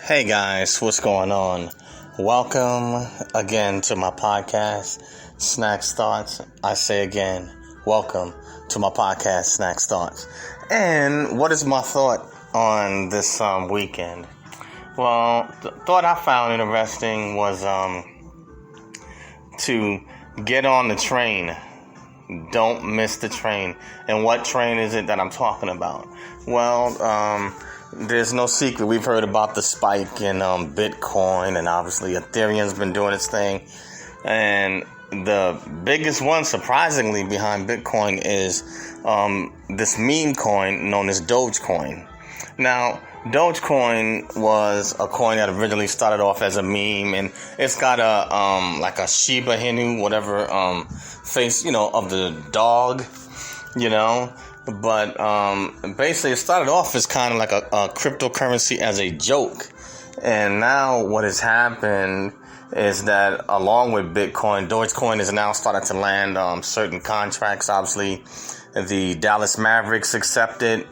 Hey guys, what's going on? Welcome again to my podcast, Snacks Thoughts. I say again, welcome to my podcast, Snacks Thoughts. And what is my thought on this weekend? Well, the thought I found interesting was to get on the train. Don't miss the train. And what train is it that I'm talking about? Well, there's no secret. We've heard about the spike in Bitcoin, and obviously Ethereum's been doing its thing. And the biggest one, surprisingly, behind Bitcoin is this meme coin known as Dogecoin. Now, Dogecoin was a coin that originally started off as a meme, and it's got a like a Shiba Inu, whatever face, of the dog, But basically, it started off as kind of like a cryptocurrency as a joke. And now what has happened is that along with Bitcoin, Dogecoin is now starting to land certain contracts. Obviously, the Dallas Mavericks accepted,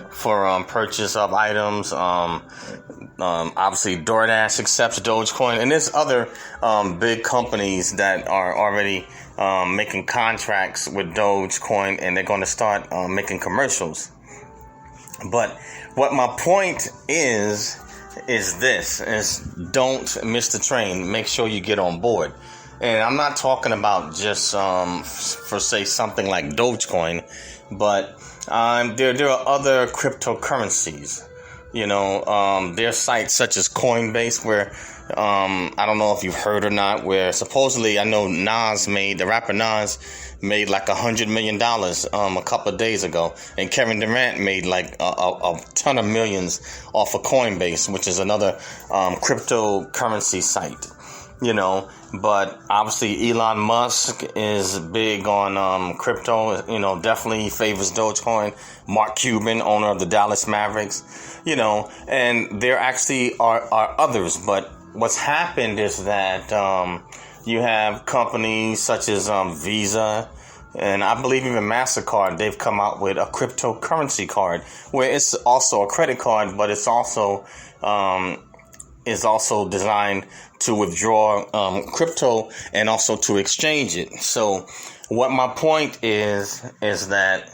for purchase of items. Obviously, DoorDash accepts Dogecoin. And there's other big companies that are already making contracts with Dogecoin, and they're going to start making commercials. But what my point is don't miss the train. Make sure you get on board. And I'm not talking about just for say something like Dogecoin, but there are other cryptocurrencies. There are sites such as Coinbase where I don't know if you've heard or not, where supposedly I know the rapper Nas made like $100 million a couple of days ago, and Kevin Durant made like a ton of millions off of Coinbase, which is another cryptocurrency site. But obviously Elon Musk is big on crypto, definitely favors Dogecoin. Mark Cuban, owner of the Dallas Mavericks, and there actually are others. But what's happened is that you have companies such as Visa, and I believe even MasterCard, they've come out with a cryptocurrency card where it's also a credit card, but it's also designed to withdraw crypto and also to exchange it. So what my point is that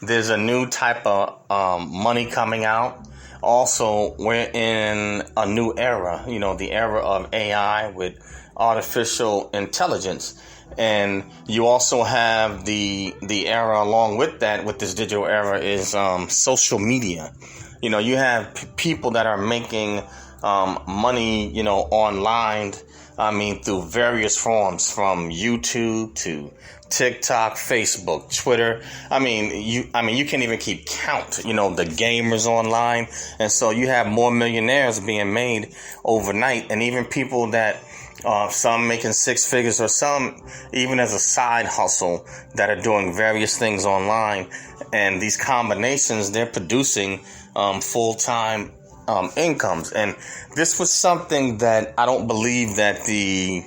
there's a new type of money coming out. Also, we're in a new era, the era of AI with artificial intelligence. And you also have the era along with that, with this digital era, is social media. You have people that are making money, online. Through various forms, from YouTube to TikTok, Facebook, Twitter. You can't even keep count, the gamers online. And so you have more millionaires being made overnight, and even people that some making six figures, or some even as a side hustle, that are doing various things online. And these combinations, they're producing full-time incomes. And this was something that I don't believe that the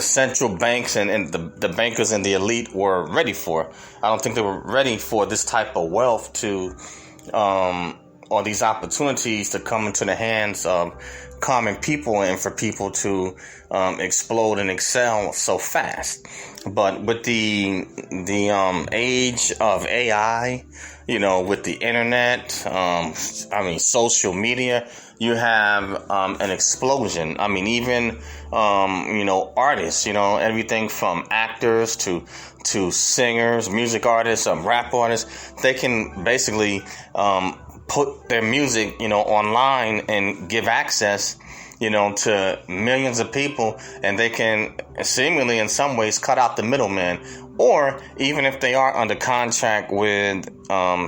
central banks and the bankers and the elite were ready for. I don't think they were ready for this type of wealth or these opportunities to come into the hands of common people, and for people to explode and excel so fast. But with the age of AI, with the internet, social media, you have an explosion. Even artists, everything from actors to singers, music artists, rap artists, they can basically put their music, online and give access, to millions of people, and they can seemingly in some ways cut out the middleman. Or even if they are under contract with,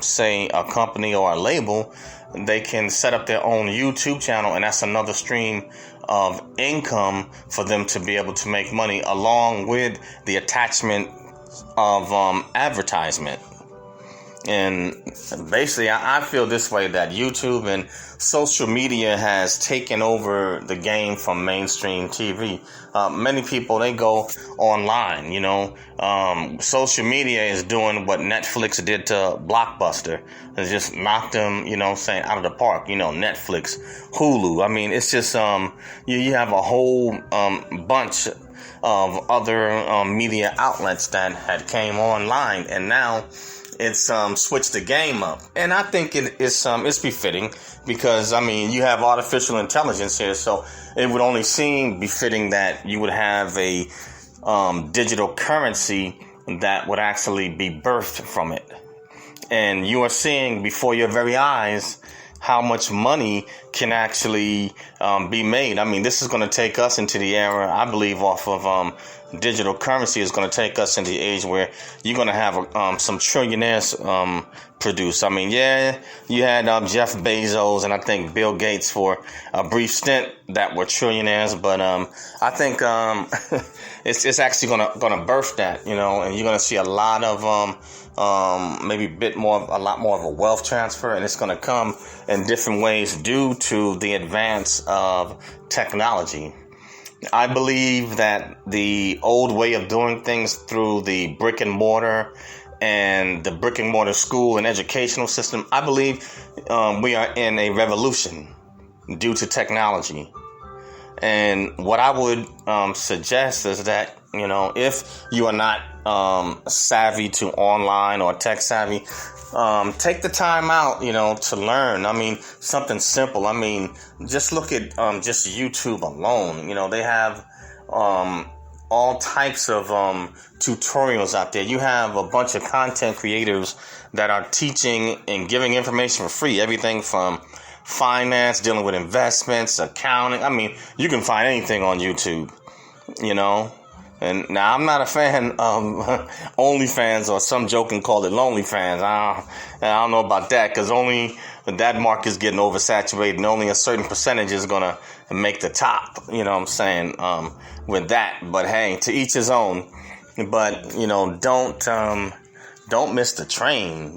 say, a company or a label, they can set up their own YouTube channel, and that's another stream of income for them to be able to make money, along with the attachment of advertisement. And basically, I feel this way, that YouTube and social media has taken over the game from mainstream TV. Many people, they go online, social media is doing what Netflix did to Blockbuster. It just knocked them, saying out of the park, Netflix, Hulu. I mean, it's just, you have a whole bunch of other media outlets that had came online, and now it's switched the game up. And I think it's befitting, because you have artificial intelligence here, so it would only seem befitting that you would have a digital currency that would actually be birthed from it. And you are seeing before your very eyes how much money can actually be made. This is going to take us into the era, I believe, off of digital currency is going to take us into the age where you're going to have some trillionaires produce. You had Jeff Bezos and I think Bill Gates for a brief stint that were trillionaires, but I think it's actually going to birth that, and you're going to see a lot of maybe a lot more of a wealth transfer, and it's going to come in different ways due to the advance of technology. I believe that the old way of doing things through the brick and mortar and the brick and mortar school and educational system, I believe we are in a revolution due to technology. And what I would suggest is that, if you are not savvy to online or tech savvy, take the time out, to learn. Something simple. Just look at just YouTube alone. They have all types of tutorials out there. You have a bunch of content creators that are teaching and giving information for free. Everything from finance, dealing with investments, accounting. You can find anything on YouTube, And now I'm not a fan of OnlyFans, or some joking call it Lonely Fans. I don't know about that, because only that market is getting oversaturated, and only a certain percentage is going to make the top, with that. But hey, to each his own. But, don't miss the train,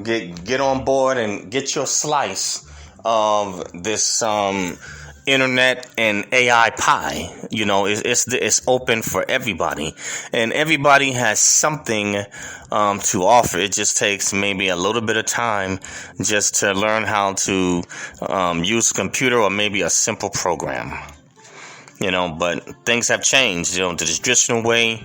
Get on board and get your slice of this internet and AI pie. It's open for everybody, and everybody has something to offer. It just takes maybe a little bit of time just to learn how to use a computer or maybe a simple program. But things have changed. The traditional way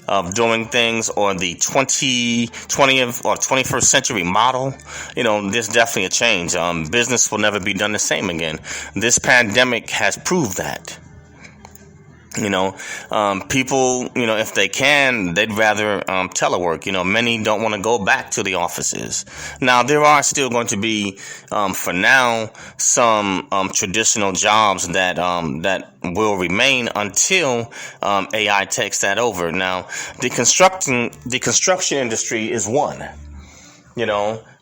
of doing things, or the 20th or 21st century model, there's definitely a change. Business will never be done the same again. This pandemic has proved that. People, if they can, they'd rather telework. Many don't want to go back to the offices. Now, there are still going to be, for now, some traditional jobs that will remain until AI takes that over. Now, the construction industry is one.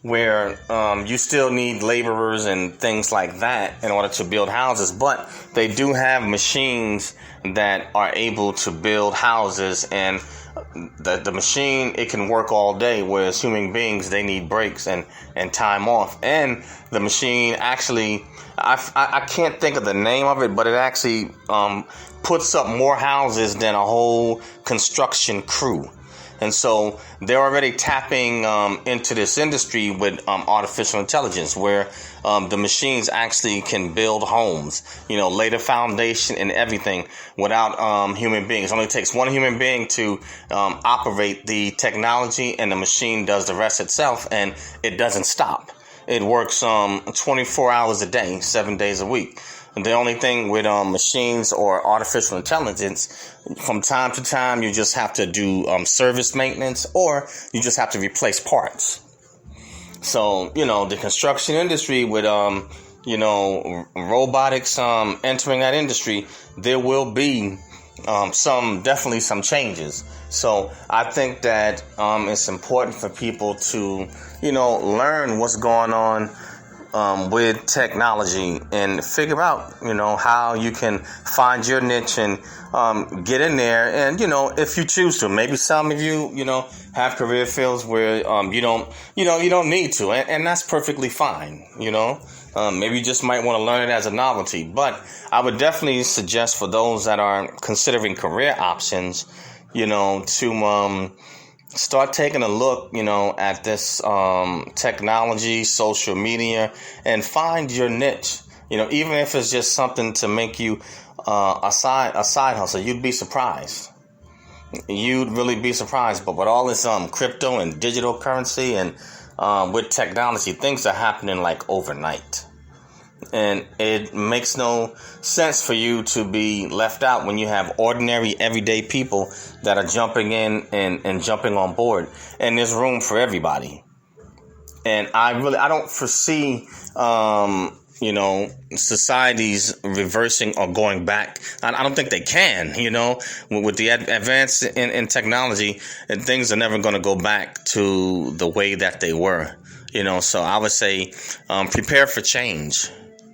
Where you still need laborers and things like that in order to build houses, but they do have machines that are able to build houses, and the machine, it can work all day, whereas human beings, they need breaks and time off. And the machine actually, I can't think of the name of it, but it actually puts up more houses than a whole construction crew. And so they're already tapping into this industry with artificial intelligence, where the machines actually can build homes, lay the foundation and everything without human beings. It only takes one human being to operate the technology, and the machine does the rest itself, and it doesn't stop. It works 24 hours a day, 7 days a week. The only thing with machines or artificial intelligence, from time to time, you just have to do service maintenance, or you just have to replace parts. So, the construction industry with, robotics entering that industry, there will be definitely some changes. So I think that it's important for people to, learn what's going on with technology and figure out, how you can find your niche and get in there. And, if you choose to, maybe some of you, have career fields where you don't need to. And that's perfectly fine, Maybe you just might want to learn it as a novelty. But I would definitely suggest for those that are considering career options, to start taking a look, at this technology, social media, and find your niche. Even if it's just something to make you a side hustle, you'd be surprised. You'd really be surprised. But with all this crypto and digital currency and with technology, things are happening like overnight. And it makes no sense for you to be left out when you have ordinary, everyday people that are jumping in and jumping on board. And there's room for everybody. And I don't foresee, societies reversing or going back. I don't think they can, with the advance in technology, and things are never going to go back to the way that they were, So I would say prepare for change.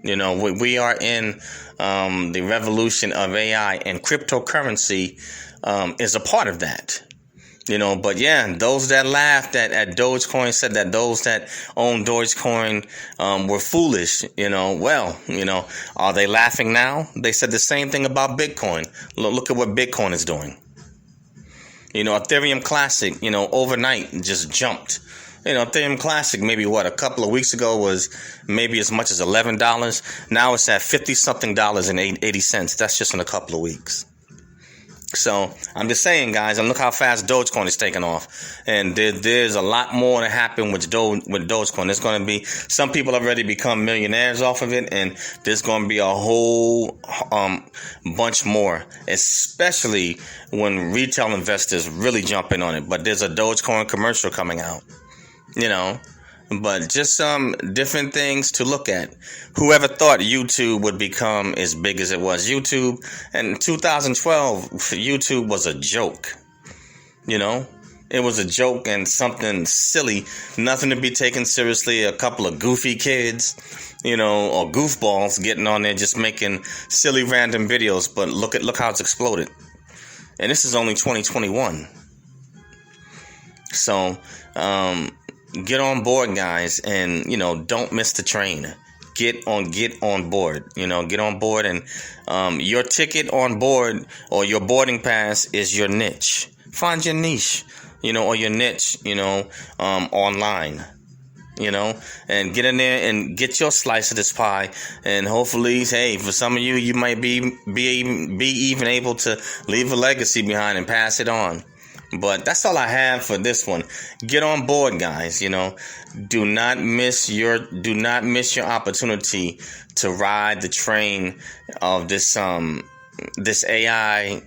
We are in the revolution of AI, and cryptocurrency is a part of that. But yeah, those that laughed at Dogecoin said that those that own Dogecoin were foolish. Are they laughing now? They said the same thing about Bitcoin. Look at what Bitcoin is doing. Ethereum Classic, overnight just jumped. Ethereum Classic, maybe a couple of weeks ago was maybe as much as $11. Now it's at $50-something and 80 cents. That's just in a couple of weeks. So I'm just saying, guys, and look how fast Dogecoin is taking off. And there's a lot more to happen with Dogecoin. There's going to be, some people have already become millionaires off of it, and there's going to be a whole bunch more, especially when retail investors really jump in on it. But there's a Dogecoin commercial coming out. But just some different things to look at. Whoever thought YouTube would become as big as it was? YouTube in 2012, YouTube was a joke. It was a joke and something silly, nothing to be taken seriously. A couple of goofy kids, or goofballs getting on there just making silly random videos. But look how it's exploded. And this is only 2021. So, get on board, guys, and, don't miss the train. Get on board, get on board, and your ticket on board or your boarding pass is your niche. Find your niche, or your niche, online, and get in there and get your slice of this pie. And hopefully, hey, for some of you, you might be even able to leave a legacy behind and pass it on. But that's all I have for this one. Get on board, guys. Do not miss your opportunity to ride the train of this AI,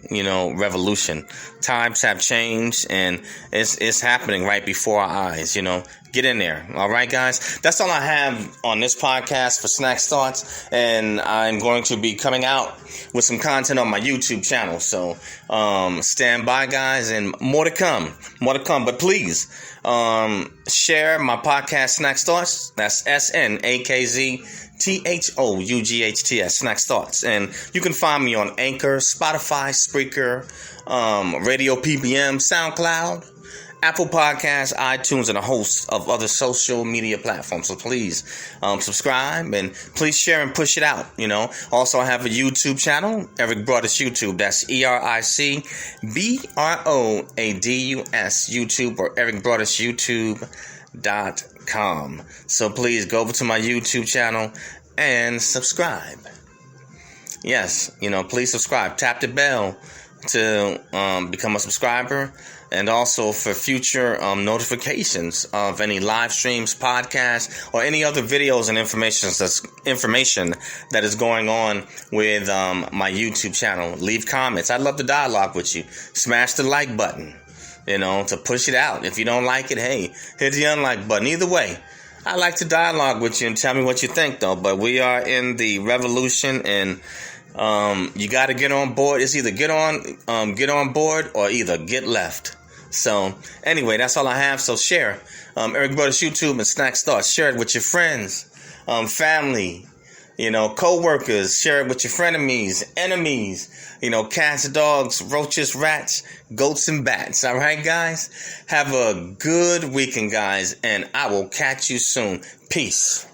revolution. Times have changed, and it's happening right before our eyes. Get in there. All right, guys. That's all I have on this podcast for Snacks Thoughts, and I'm going to be coming out with some content on my YouTube channel. So stand by, guys, and more to come. But please share my podcast, Snacks Thoughts. That's SNAKZTHOUGHTS, Snacks Thoughts. And you can find me on Anchor, Spotify, Spreaker, Radio PBM, SoundCloud, Apple Podcasts, iTunes, and a host of other social media platforms. So please subscribe and please share and push it out. Also, I have a YouTube channel, Eric Broadus YouTube. That's EricBroadus YouTube, or ericbroadusyoutube.com. So please go over to my YouTube channel and subscribe. Yes, please subscribe. Tap the bell to become a subscriber, and also for future notifications of any live streams, podcasts, or any other videos and information that is going on with my YouTube channel. Leave comments. I'd love to dialogue with you. Smash the like button, to push it out. If you don't like it, hey, hit the unlike button. Either way, I like to dialogue with you and tell me what you think, though. But we are in the revolution, and you got to get on board. It's either get on board or either get left. So anyway, that's all I have. So share Eric Broadus YouTube and Snacks Thoughts. Share it with your friends. family, co-workers. Share it with your frenemies, enemies, cats, dogs, roaches, rats, goats, and bats. All right, guys? Have a good weekend, guys, and I will catch you soon. Peace.